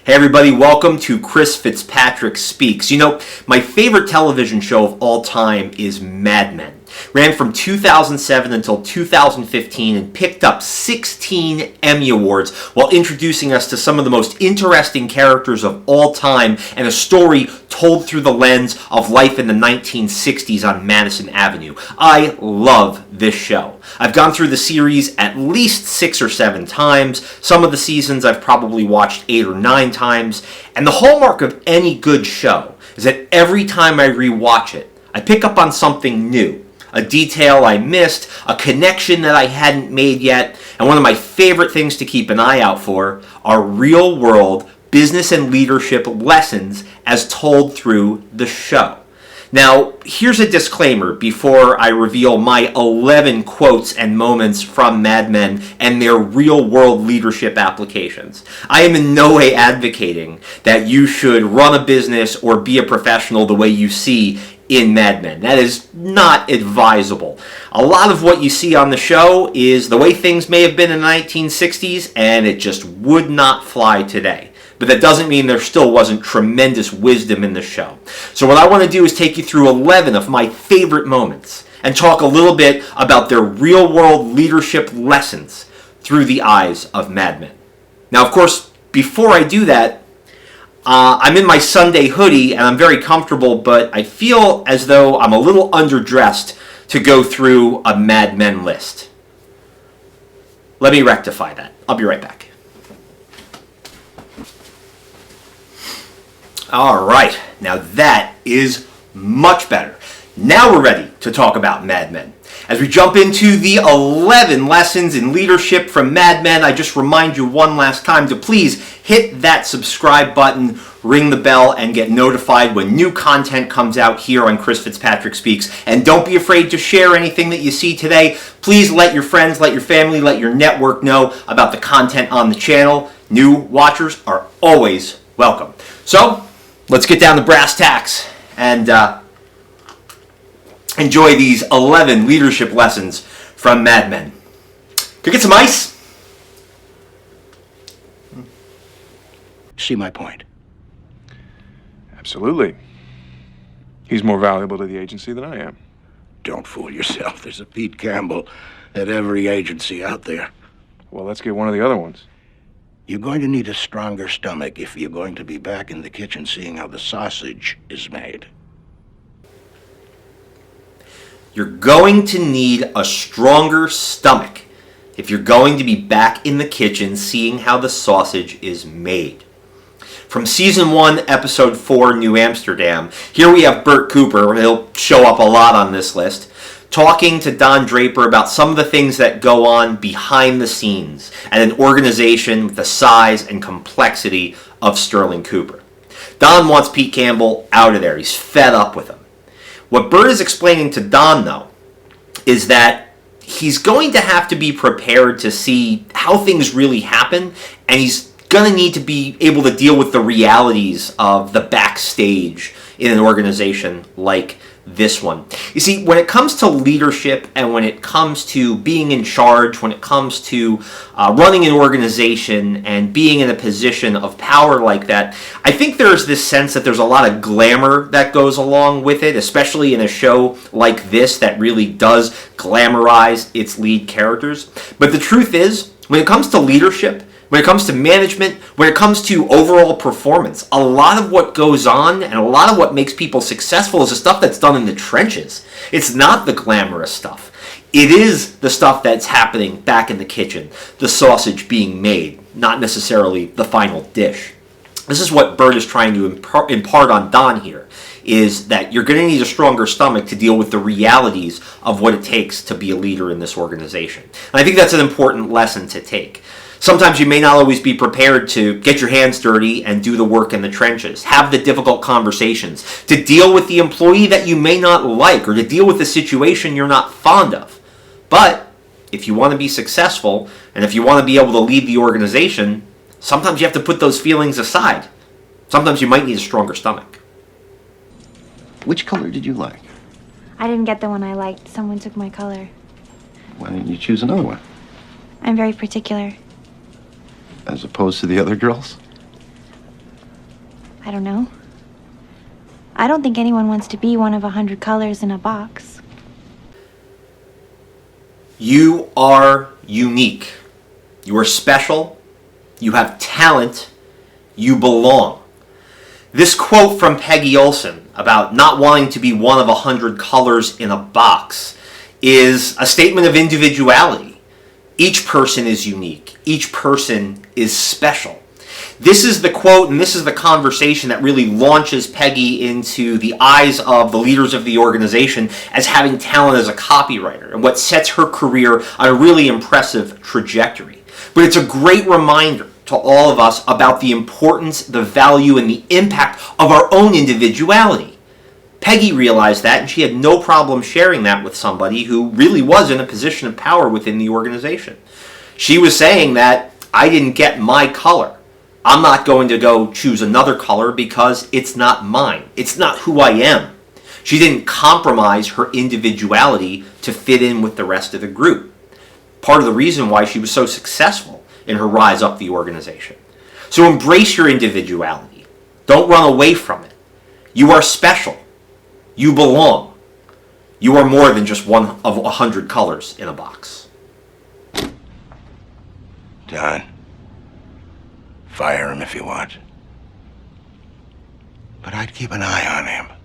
Hey everybody, welcome to Chris Fitzpatrick Speaks. You know, my favorite television show of all time is Mad Men. Ran from 2007 until 2015 and picked up 16 Emmy Awards while introducing us to some of the most interesting characters of all time and a story told through the lens of life in the 1960s on Madison Avenue. I love this show. I've gone through the series at least 6 or 7 times. Some of the seasons I've probably watched 8 or 9 times. And the hallmark of any good show is that every time I rewatch it, I pick up on something new. A detail I missed, a connection that I hadn't made yet, and one of my favorite things to keep an eye out for are real-world business and leadership lessons as told through the show. Now, here's a disclaimer before I reveal my 11 quotes and moments from Mad Men and their real-world leadership applications. I am in no way advocating that you should run a business or be a professional the way you see in Mad Men. That is not advisable. A lot of what you see on the show is the way things may have been in the 1960s, and it just would not fly today. But that doesn't mean there still wasn't tremendous wisdom in the show. So what I want to do is take you through 11 of my favorite moments and talk a little bit about their real-world leadership lessons through the eyes of Mad Men. Now, of course, before I do that, I'm in my Sunday hoodie and I'm very comfortable, but I feel as though I'm a little underdressed to go through a Mad Men list. Let me rectify that. I'll be right back. All right, now that is much better. Now we're ready to talk about Mad Men. As we jump into the 11 lessons in leadership from Mad Men, I just remind you one last time to please hit that subscribe button, ring the bell, and get notified when new content comes out here on Chris Fitzpatrick Speaks. And don't be afraid to share anything that you see today. Please let your friends, let your family, let your network know about the content on the channel. New watchers are always welcome. So, let's get down to brass tacks and enjoy these 11 leadership lessons from Mad Men. Could I get some ice? See my point? Absolutely. He's more valuable to the agency than I am. Don't fool yourself. There's a Pete Campbell at every agency out there. Well, let's get one of the other ones. You're going to need a stronger stomach if you're going to be back in the kitchen seeing how the sausage is made. You're going to need a stronger stomach if you're going to be back in the kitchen seeing how the sausage is made. From Season 1, Episode 4, New Amsterdam, here we have Bert Cooper, he'll show up a lot on this list, talking to Don Draper about some of the things that go on behind the scenes at an organization with the size and complexity of Sterling Cooper. Don wants Pete Campbell out of there. He's fed up with him. What Bert is explaining to Don, though, is that he's going to have to be prepared to see how things really happen, and he's going to need to be able to deal with the realities of the backstage in an organization like this one. You see, when it comes to leadership and when it comes to being in charge, when it comes to running an organization and being in a position of power like that, I think there's this sense that there's a lot of glamour that goes along with it, especially in a show like this that really does glamorize its lead characters. But the truth is, when it comes to leadership, when it comes to management, when it comes to overall performance, a lot of what goes on and a lot of what makes people successful is the stuff that's done in the trenches. It's not the glamorous stuff. It is the stuff that's happening back in the kitchen, the sausage being made, not necessarily the final dish. This is what Bert is trying to impart on Don here, is that you're going to need a stronger stomach to deal with the realities of what it takes to be a leader in this organization. And I think that's an important lesson to take. Sometimes you may not always be prepared to get your hands dirty and do the work in the trenches, have the difficult conversations, to deal with the employee that you may not like, or to deal with the situation you're not fond of. But if you want to be successful, and if you want to be able to lead the organization, sometimes you have to put those feelings aside. Sometimes you might need a stronger stomach. Which color did you like? I didn't get the one I liked. Someone took my color. Why didn't you choose another one? I'm very particular. As opposed to the other girls? I don't know. I don't think anyone wants to be one of 100 colors in a box. You are unique. You are special. You have talent. You belong. This quote from Peggy Olson about not wanting to be one of 100 colors in a box is a statement of individuality. Each person is unique. Each person is special. This is the quote and this is the conversation that really launches Peggy into the eyes of the leaders of the organization as having talent as a copywriter and what sets her career on a really impressive trajectory. But it's a great reminder to all of us about the importance, the value, and the impact of our own individuality. Peggy realized that, and she had no problem sharing that with somebody who really was in a position of power within the organization. She was saying that, I didn't get my color. I'm not going to go choose another color because it's not mine. It's not who I am. She didn't compromise her individuality to fit in with the rest of the group. Part of the reason why she was so successful in her rise up the organization. So embrace your individuality. Don't run away from it. You are special. You belong. You are more than just one of 100 colors in a box. Don, fire him if you want. But I'd keep an eye on him.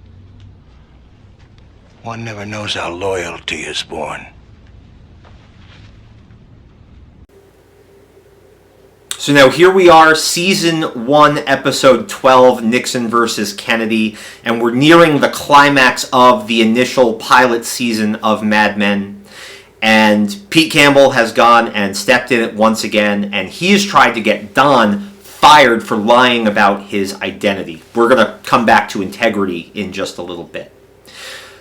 One never knows how loyalty is born. So now here we are, Season 1, Episode 12, Nixon versus Kennedy, and we're nearing the climax of the initial pilot season of Mad Men. And Pete Campbell has gone and stepped in it once again, and he has tried to get Don fired for lying about his identity. We're going to come back to integrity in just a little bit.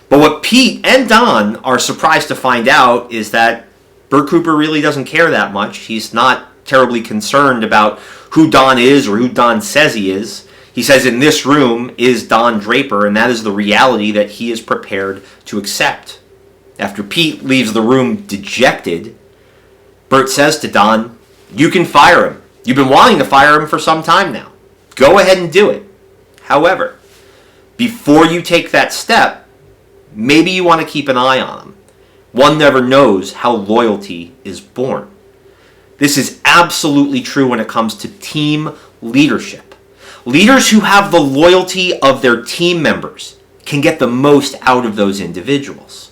But what Pete and Don are surprised to find out is that Bert Cooper really doesn't care that much. He's not terribly concerned about who Don is or who Don says he is. He says in this room is Don Draper, and that is the reality that he is prepared to accept. After Pete leaves the room dejected, Bert says to Don, you can fire him. You've been wanting to fire him for some time now. Go ahead and do it. However, before you take that step, maybe you want to keep an eye on him. One never knows how loyalty is born. This is absolutely true when it comes to team leadership. Leaders who have the loyalty of their team members can get the most out of those individuals.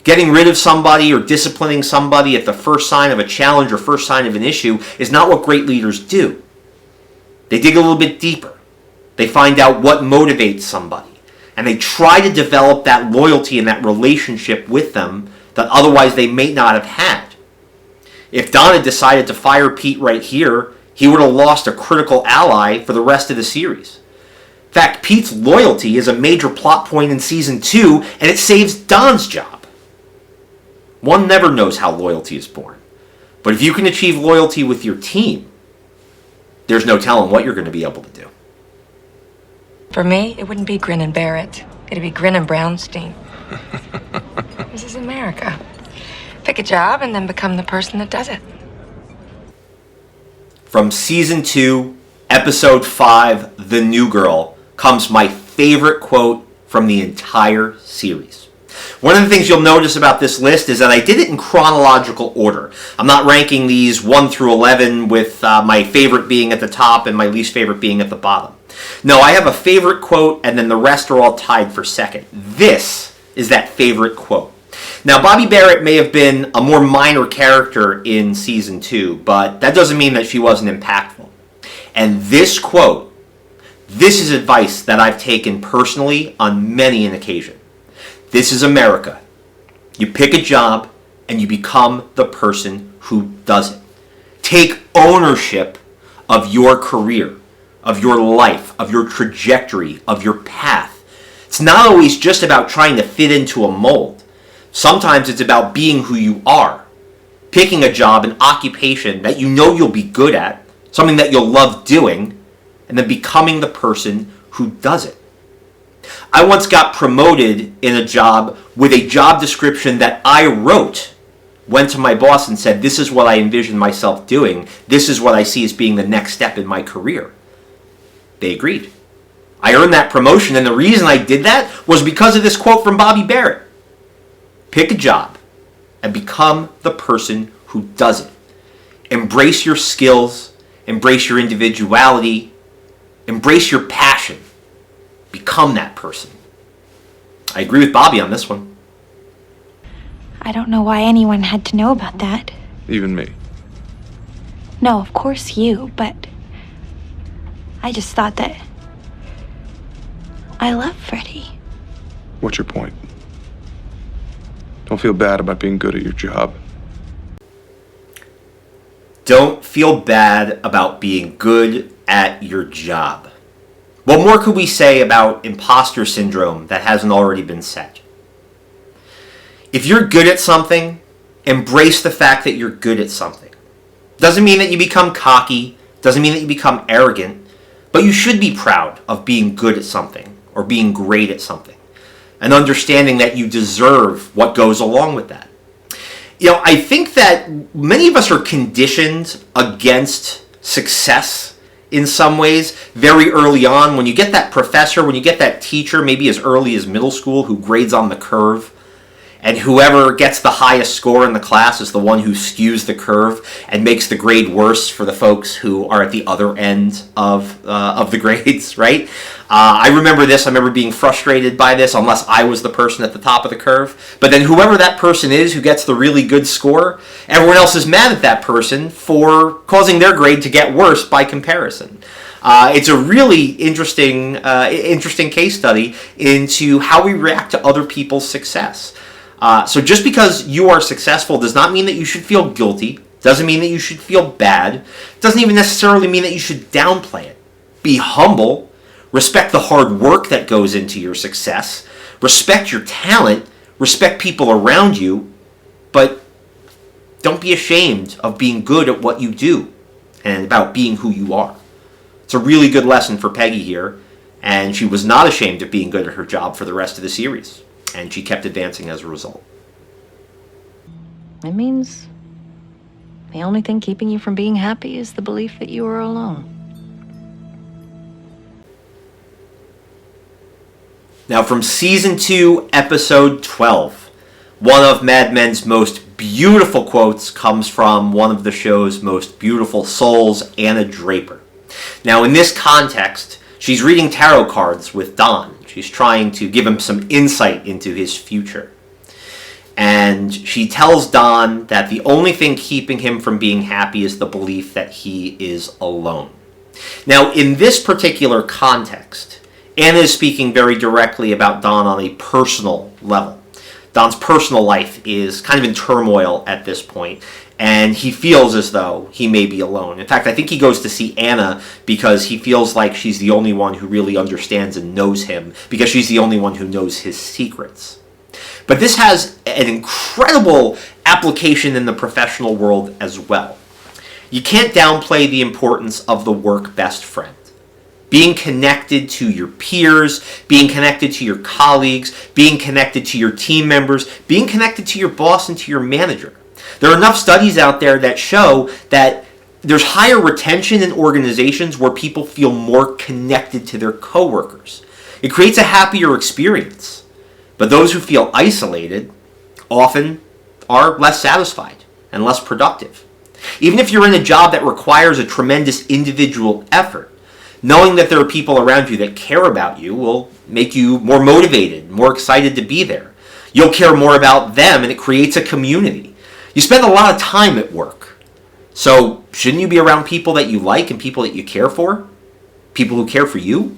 Getting rid of somebody or disciplining somebody at the first sign of a challenge or first sign of an issue is not what great leaders do. They dig a little bit deeper. They find out what motivates somebody. And they try to develop that loyalty and that relationship with them that otherwise they may not have had. If Don had decided to fire Pete right here, he would have lost a critical ally for the rest of the series. In fact, Pete's loyalty is a major plot point in Season 2, and it saves Don's job. One never knows how loyalty is born. But if you can achieve loyalty with your team, there's no telling what you're going to be able to do. For me, it wouldn't be Grin and Barrett. It'd be Grin and Brownstein. This is America. Pick a job and then become the person that does it. From Season 2, Episode 5, The New Girl, comes my favorite quote from the entire series. One of the things you'll notice about this list is that I did it in chronological order. I'm not ranking these 1 through 11 with my favorite being at the top and my least favorite being at the bottom. No, I have a favorite quote and then the rest are all tied for second. This is that favorite quote. Now, Bobby Barrett may have been a more minor character in Season 2, but that doesn't mean that she wasn't impactful. And this quote, this is advice that I've taken personally on many an occasion. This is America. You pick a job and you become the person who does it. Take ownership of your career, of your life, of your trajectory, of your path. It's not always just about trying to fit into a mold. Sometimes it's about being who you are. Picking a job, an occupation that you know you'll be good at, something that you'll love doing, and then becoming the person who does it. I once got promoted in a job with a job description that I wrote. Went to my boss and said, this is what I envision myself doing. This is what I see as being the next step in my career. They agreed. I earned that promotion, and the reason I did that was because of this quote from Bobby Barrett. Pick a job and become the person who does it. Embrace your skills, embrace your individuality, embrace your passion. Become that person. I agree with Bobby on this one. I don't know why anyone had to know about that. Even me. No, of course you, but I just thought that I love Freddie. What's your point? Don't feel bad about being good at your job. Don't feel bad about being good at your job. What more could we say about imposter syndrome that hasn't already been said? If you're good at something, embrace the fact that you're good at something. Doesn't mean that you become cocky, doesn't mean that you become arrogant, but you should be proud of being good at something or being great at something and understanding that you deserve what goes along with that. You know, I think that many of us are conditioned against success in some ways very early on. When you get that professor, when you get that teacher, maybe as early as middle school, who grades on the curve, and whoever gets the highest score in the class is the one who skews the curve and makes the grade worse for the folks who are at the other end of the grades, right? I remember this. I remember being frustrated by this unless I was the person at the top of the curve. But then whoever that person is who gets the really good score, everyone else is mad at that person for causing their grade to get worse by comparison. It's a really interesting case study into how we react to other people's success. So just because you are successful does not mean that you should feel guilty, doesn't mean that you should feel bad, doesn't even necessarily mean that you should downplay it. Be humble, respect the hard work that goes into your success, respect your talent, respect people around you, but don't be ashamed of being good at what you do and about being who you are. It's a really good lesson for Peggy here, and she was not ashamed of being good at her job for the rest of the series. And she kept advancing as a result. It means the only thing keeping you from being happy is the belief that you are alone. Now from Season 2, Episode 12, one of Mad Men's most beautiful quotes comes from one of the show's most beautiful souls, Anna Draper. Now in this context, she's reading tarot cards with Don. She's trying to give him some insight into his future. And she tells Don that the only thing keeping him from being happy is the belief that he is alone. Now, in this particular context, Anna is speaking very directly about Don on a personal level. Don's personal life is kind of in turmoil at this point, and he feels as though he may be alone. In fact, I think he goes to see Anna because he feels like she's the only one who really understands and knows him, because she's the only one who knows his secrets. But this has an incredible application in the professional world as well. You can't downplay the importance of the work best friend. Being connected to your peers, being connected to your colleagues, being connected to your team members, being connected to your boss and to your manager. There are enough studies out there that show that there's higher retention in organizations where people feel more connected to their coworkers. It creates a happier experience. But those who feel isolated often are less satisfied and less productive. Even if you're in a job that requires a tremendous individual effort, knowing that there are people around you that care about you will make you more motivated, more excited to be there. You'll care more about them, and it creates a community. You spend a lot of time at work. So shouldn't you be around people that you like and people that you care for? People who care for you?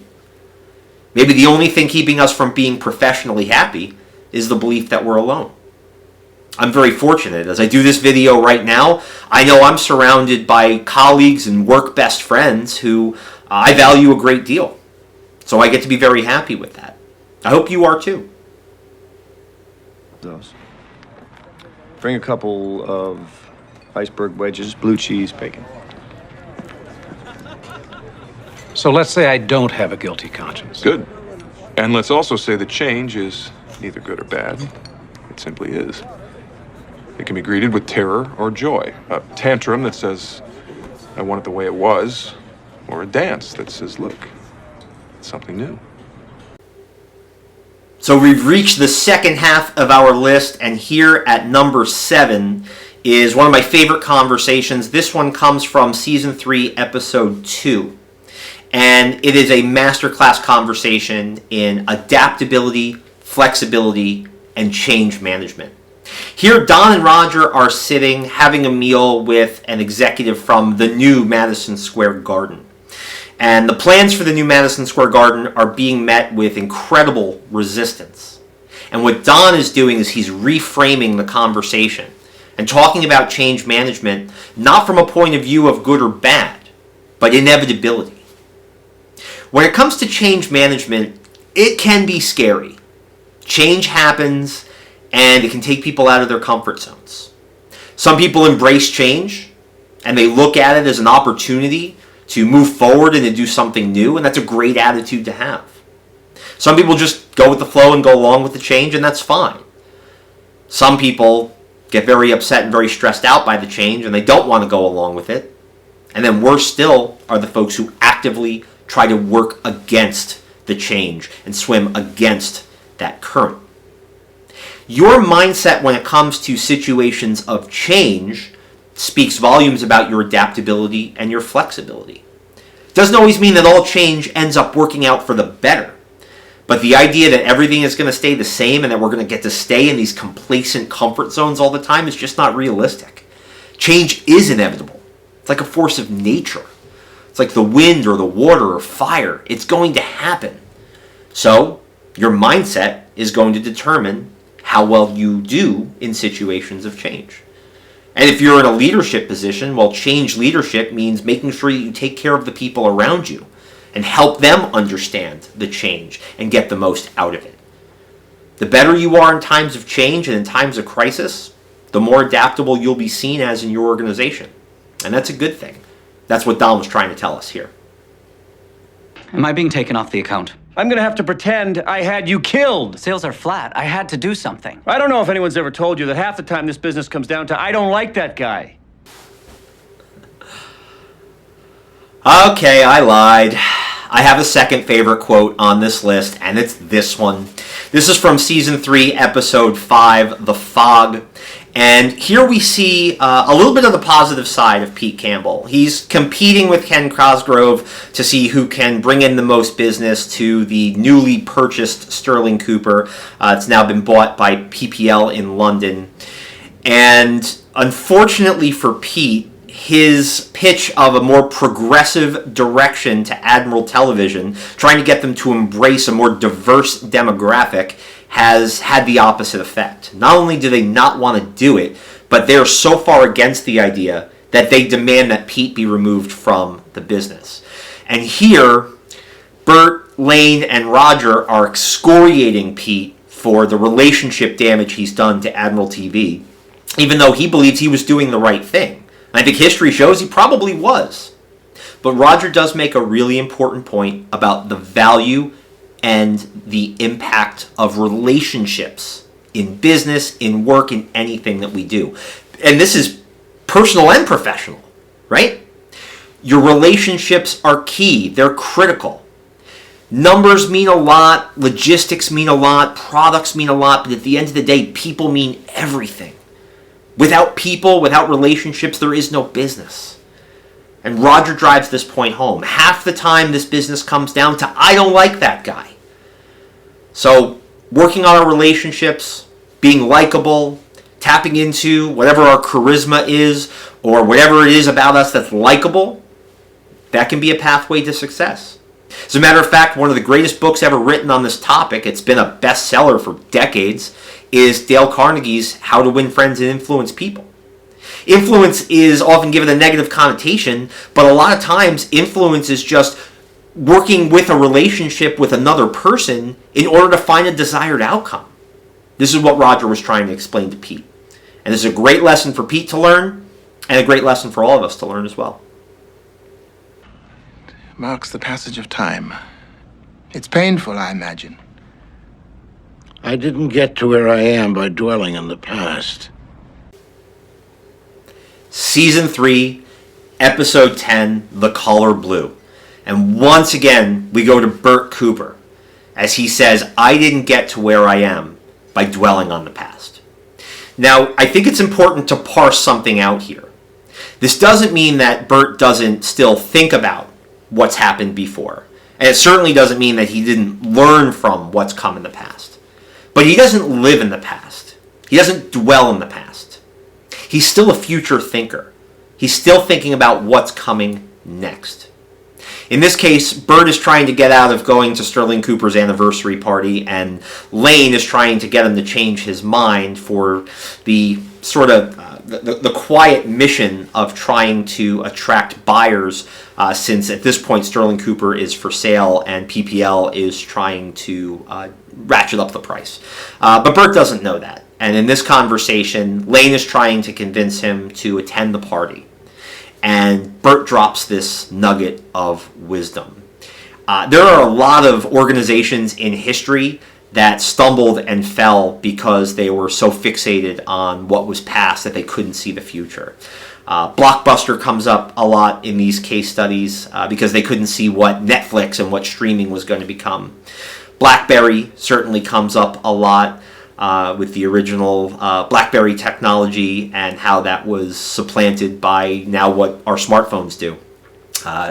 Maybe the only thing keeping us from being professionally happy is the belief that we're alone. I'm very fortunate. As I do this video right now, I know I'm surrounded by colleagues and work best friends who I value a great deal. So I get to be very happy with that. I hope you are too. Those. Bring a couple of iceberg wedges, blue cheese, bacon. So let's say I don't have a guilty conscience. Good. And let's also say the change is neither good or bad. It simply is. It can be greeted with terror or joy. A tantrum that says, I want it the way it was, or a dance that says, look, something new. So we've reached the second half of our list, and here at number 7 is one of my favorite conversations. This one comes from Season 3, Episode 2. And it is a masterclass conversation in adaptability, flexibility, and change management. Here, Don and Roger are sitting having a meal with an executive from the new Madison Square Garden. And the plans for the new Madison Square Garden are being met with incredible resistance. And what Don is doing is he's reframing the conversation and talking about change management, not from a point of view of good or bad, but inevitability. When it comes to change management, it can be scary. Change happens, and it can take people out of their comfort zones. Some people embrace change, and they look at it as an opportunity to move forward and to do something new, and that's a great attitude to have. Some people just go with the flow and go along with the change, and that's fine. Some people get very upset and very stressed out by the change, and they don't want to go along with it. And then worse still are the folks who actively try to work against the change and swim against that current. Your mindset when it comes to situations of change speaks volumes about your adaptability and your flexibility. It doesn't always mean that all change ends up working out for the better, but the idea that everything is going to stay the same and that we're going to get to stay in these complacent comfort zones all the time is just not realistic. Change is inevitable. It's like a force of nature. It's like the wind or the water or fire. It's going to happen. So, your mindset is going to determine how well you do in situations of change. And if you're in a leadership position, well, change leadership means making sure that you take care of the people around you and help them understand the change and get the most out of it. The better you are in times of change and in times of crisis, the more adaptable you'll be seen as in your organization. And that's a good thing. That's what Don was trying to tell us here. Am I being taken off the account? I'm gonna have to pretend I had you killed. Sales are flat. I had to do something. I don't know if anyone's ever told you that half the time this business comes down to I don't like that guy. Okay, I lied. I have a second favorite quote on this list, and it's this one. This is from Season 3, Episode 5, The Fog. And here we see a little bit of the positive side of Pete Campbell. He's competing with Ken Cosgrove to see who can bring in the most business to the newly purchased Sterling Cooper. It's now been bought by PPL in London. And unfortunately for Pete, his pitch of a more progressive direction to Admiral Television, trying to get them to embrace a more diverse demographic, has had the opposite effect. Not only do they not want to do it, but they're so far against the idea that they demand that Pete be removed from the business. And here, Bert, Lane, and Roger are excoriating Pete for the relationship damage he's done to Admiral TV, even though he believes he was doing the right thing. And I think history shows he probably was. But Roger does make a really important point about the value and the impact of relationships in business, in work, in anything that we do. And this is personal and professional, right? Your relationships are key. They're critical. Numbers mean a lot, logistics mean a lot, products mean a lot, but at the end of the day, people mean everything. Without people, without relationships, there is no business. And Roger drives this point home. Half the time this business comes down to, I don't like that guy. So, working on our relationships, being likable, tapping into whatever our charisma is, or whatever it is about us that's likable, that can be a pathway to success. As a matter of fact, one of the greatest books ever written on this topic, it's been a bestseller for decades, is Dale Carnegie's How to Win Friends and Influence People. Influence is often given a negative connotation, but a lot of times influence is just working with a relationship with another person in order to find a desired outcome. This is what Roger was trying to explain to Pete. And this is a great lesson for Pete to learn, and a great lesson for all of us to learn as well. Marks the passage of time. It's painful, I imagine. I didn't get to where I am by dwelling in the past. Season 3, Episode 10, The Color Blue. And once again, we go to Bert Cooper as he says, I didn't get to where I am by dwelling on the past. Now, I think it's important to parse something out here. This doesn't mean that Bert doesn't still think about what's happened before. And it certainly doesn't mean that he didn't learn from what's come in the past. But he doesn't live in the past. He doesn't dwell in the past. He's still a future thinker. He's still thinking about what's coming next. In this case, Bert is trying to get out of going to Sterling Cooper's anniversary party, and Lane is trying to get him to change his mind for the sort of the quiet mission of trying to attract buyers, since at this point Sterling Cooper is for sale and PPL is trying to ratchet up the price. But Bert doesn't know that. And in this conversation, Lane is trying to convince him to attend the party. And Bert drops this nugget of wisdom. There are a lot of organizations in history that stumbled and fell because they were so fixated on what was past that they couldn't see the future. Blockbuster comes up a lot in these case studies because they couldn't see what Netflix and what streaming was going to become. BlackBerry certainly comes up a lot with the original BlackBerry technology and how that was supplanted by now what our smartphones do.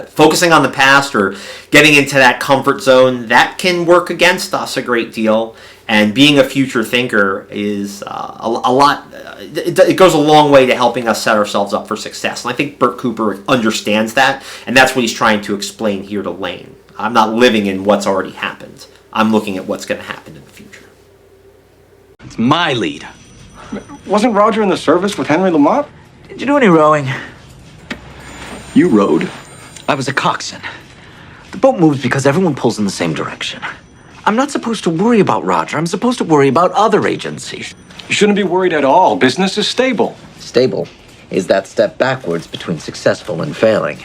Focusing on the past or getting into that comfort zone, that can work against us a great deal. And being a future thinker is a lot, it goes a long way to helping us set ourselves up for success. And I think Bert Cooper understands that, and that's what he's trying to explain here to Lane. I'm not living in what's already happened. I'm looking at what's going to happen in the future. It's my lead. Wasn't Roger in the service with Henry Lamont? Did you do any rowing? You rowed? I was a coxswain. The boat moves because everyone pulls in the same direction. I'm not supposed to worry about Roger. I'm supposed to worry about other agencies. You shouldn't be worried at all. Business is stable. Stable is that step backwards between successful and failing.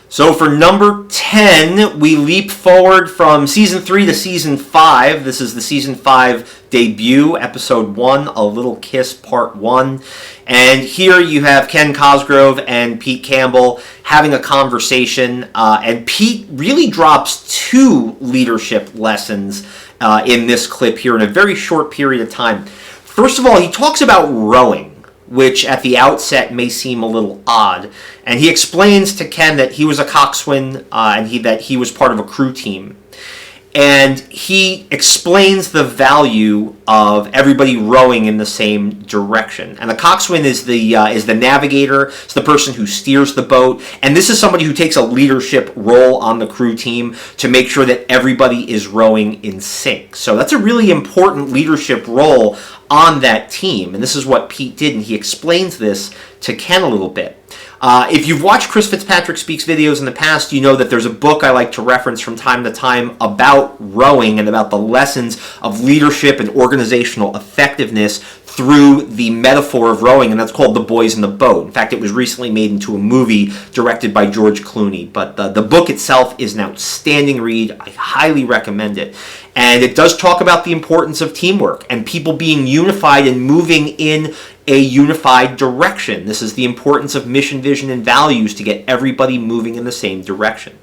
So for number 10, we leap forward from Season 3 to Season 5. This is the Season 5 debut, Episode 1, A Little Kiss, Part 1. And here you have Ken Cosgrove and Pete Campbell having a conversation. And Pete really drops 2 leadership lessons in this clip here in a very short period of time. First of all, he talks about rowing, which at the outset may seem a little odd. And he explains to Ken that he was a coxswain and that he was part of a crew team. And he explains the value of everybody rowing in the same direction. And the coxswain is the navigator, it's the person who steers the boat. And this is somebody who takes a leadership role on the crew team to make sure that everybody is rowing in sync. So that's a really important leadership role on that team. And this is what Pete did, and he explains this to Ken a little bit. If you've watched Chris Fitzpatrick Speaks videos in the past, you know that there's a book I like to reference from time to time about rowing and about the lessons of leadership and organizational effectiveness through the metaphor of rowing, and that's called The Boys in the Boat. In fact, it was recently made into a movie directed by George Clooney, but the book itself is an outstanding read. I highly recommend it. And it does talk about the importance of teamwork and people being unified and moving in a unified direction. This is the importance of mission, vision, and values to get everybody moving in the same direction.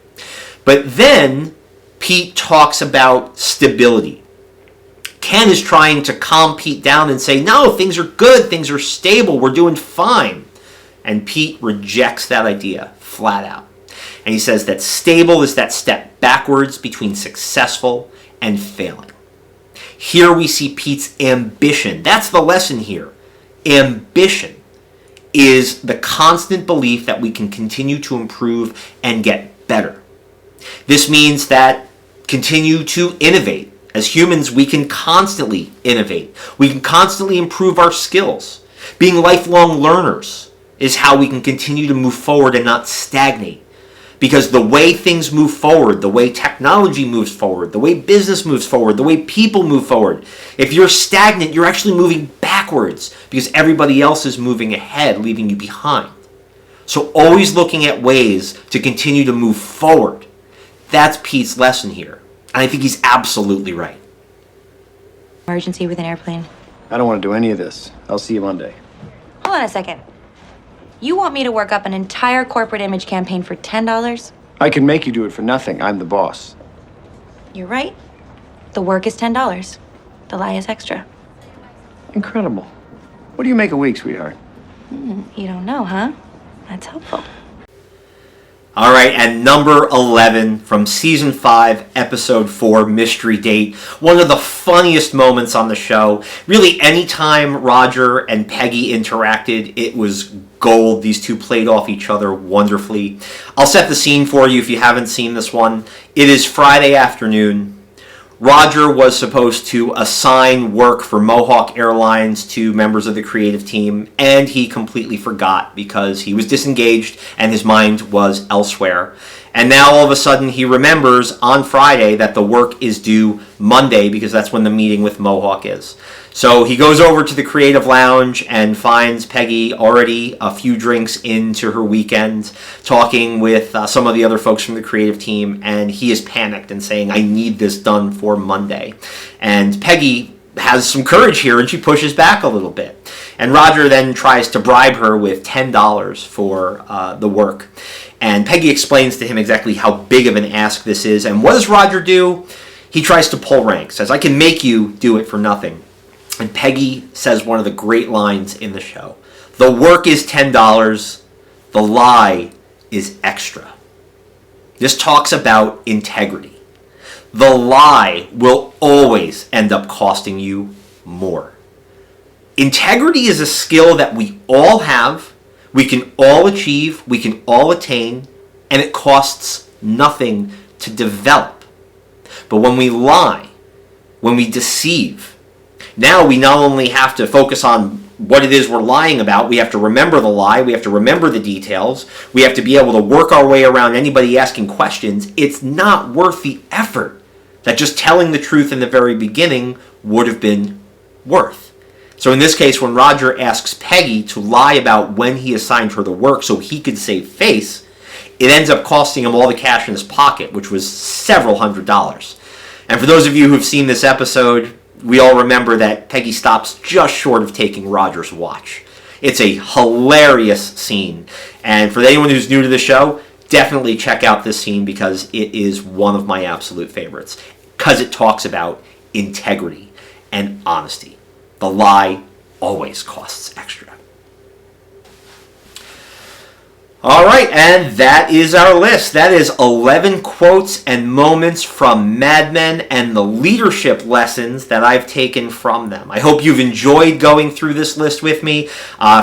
But then Pete talks about stability. Ken is trying to calm Pete down and say, no, things are good, things are stable, we're doing fine. And Pete rejects that idea flat out. And he says that stable is that step backwards between successful and failing. Here we see Pete's ambition. That's the lesson here. Ambition is the constant belief that we can continue to improve and get better. This means that continue to innovate. As humans, we can constantly innovate. We can constantly improve our skills. Being lifelong learners is how we can continue to move forward and not stagnate. Because the way things move forward, the way technology moves forward, the way business moves forward, the way people move forward, if you're stagnant, you're actually moving backwards because everybody else is moving ahead, leaving you behind. So always looking at ways to continue to move forward. That's Pete's lesson here. And I think he's absolutely right. Emergency with an airplane. I don't want to do any of this. I'll see you Monday. Hold on a second. You want me to work up an entire corporate image campaign for $10? I can make you do it for nothing. I'm the boss. You're right. The work is $10. The lie is extra. Incredible. What do you make a week, sweetheart? You don't know, huh? That's helpful. All right, and number 11 from season 5, episode 4, Mystery Date. One of the funniest moments on the show. Really, anytime Roger and Peggy interacted, it was gold. These two played off each other wonderfully. I'll set the scene for you if you haven't seen this one. It is Friday afternoon. Roger was supposed to assign work for Mohawk Airlines to members of the creative team, and he completely forgot because he was disengaged and his mind was elsewhere. And now all of a sudden he remembers on Friday that the work is due Monday because that's when the meeting with Mohawk is. So he goes over to the creative lounge and finds Peggy already a few drinks into her weekend, talking with some of the other folks from the creative team, and he is panicked and saying, I need this done for Monday. And Peggy has some courage here and she pushes back a little bit. And Roger then tries to bribe her with $10 for the work. And Peggy explains to him exactly how big of an ask this is. And what does Roger do? He tries to pull rank, says, I can make you do it for nothing. And Peggy says one of the great lines in the show. The work is $10. The lie is extra. This talks about integrity. The lie will always end up costing you more. Integrity is a skill that we all have, we can all achieve, we can all attain, and it costs nothing to develop. But when we lie, when we deceive, now we not only have to focus on what it is we're lying about, we have to remember the lie, we have to remember the details, we have to be able to work our way around anybody asking questions. It's not worth the effort that just telling the truth in the very beginning would have been worth. So in this case, when Roger asks Peggy to lie about when he assigned her the work so he could save face, it ends up costing him all the cash in his pocket, which was several $100s. And for those of you who've seen this episode, we all remember that Peggy stops just short of taking Roger's watch. It's a hilarious scene. And for anyone who's new to the show, definitely check out this scene because it is one of my absolute favorites. Because it talks about integrity and honesty. The lie always costs extra. All right, and that is our list. That is 11 quotes and moments from Mad Men and the leadership lessons that I've taken from them. I hope you've enjoyed going through this list with me.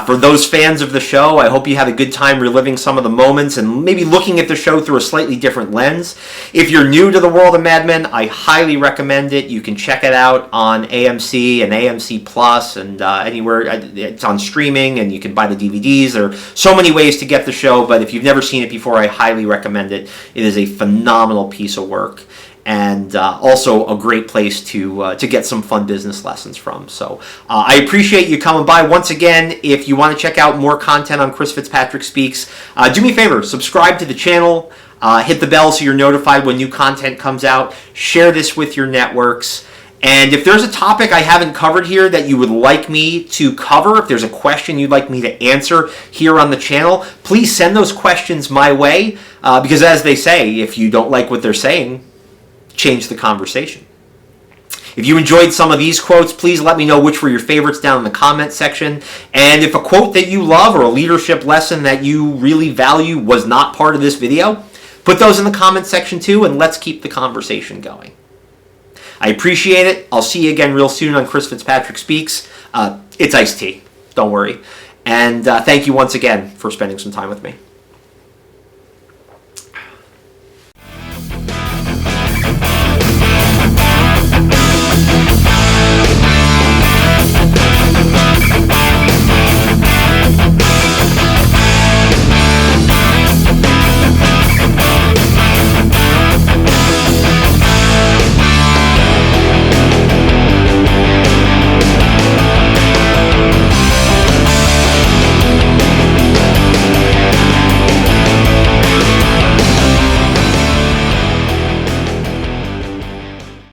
For those fans of the show, I hope you had a good time reliving some of the moments and maybe looking at the show through a slightly different lens. If you're new to the world of Mad Men, I highly recommend it. You can check it out on AMC and AMC Plus and anywhere. It's on streaming and you can buy the DVDs. There are so many ways to get the show. But if you've never seen it before, I highly recommend it. It is a phenomenal piece of work and also a great place to get some fun business lessons from. So I appreciate you coming by. Once again, if you want to check out more content on Chris Fitzpatrick Speaks, do me a favor, subscribe to the channel, hit the bell so you're notified when new content comes out, share this with your networks. And if there's a topic I haven't covered here that you would like me to cover, if there's a question you'd like me to answer here on the channel, please send those questions my way. Because as they say, if you don't like what they're saying, change the conversation. If you enjoyed some of these quotes, please let me know which were your favorites down in the comment section. And if a quote that you love or a leadership lesson that you really value was not part of this video, put those in the comment section too, and let's keep the conversation going. I appreciate it. I'll see you again real soon on Chris Fitzpatrick Speaks. It's iced tea. Don't worry. And thank you once again for spending some time with me.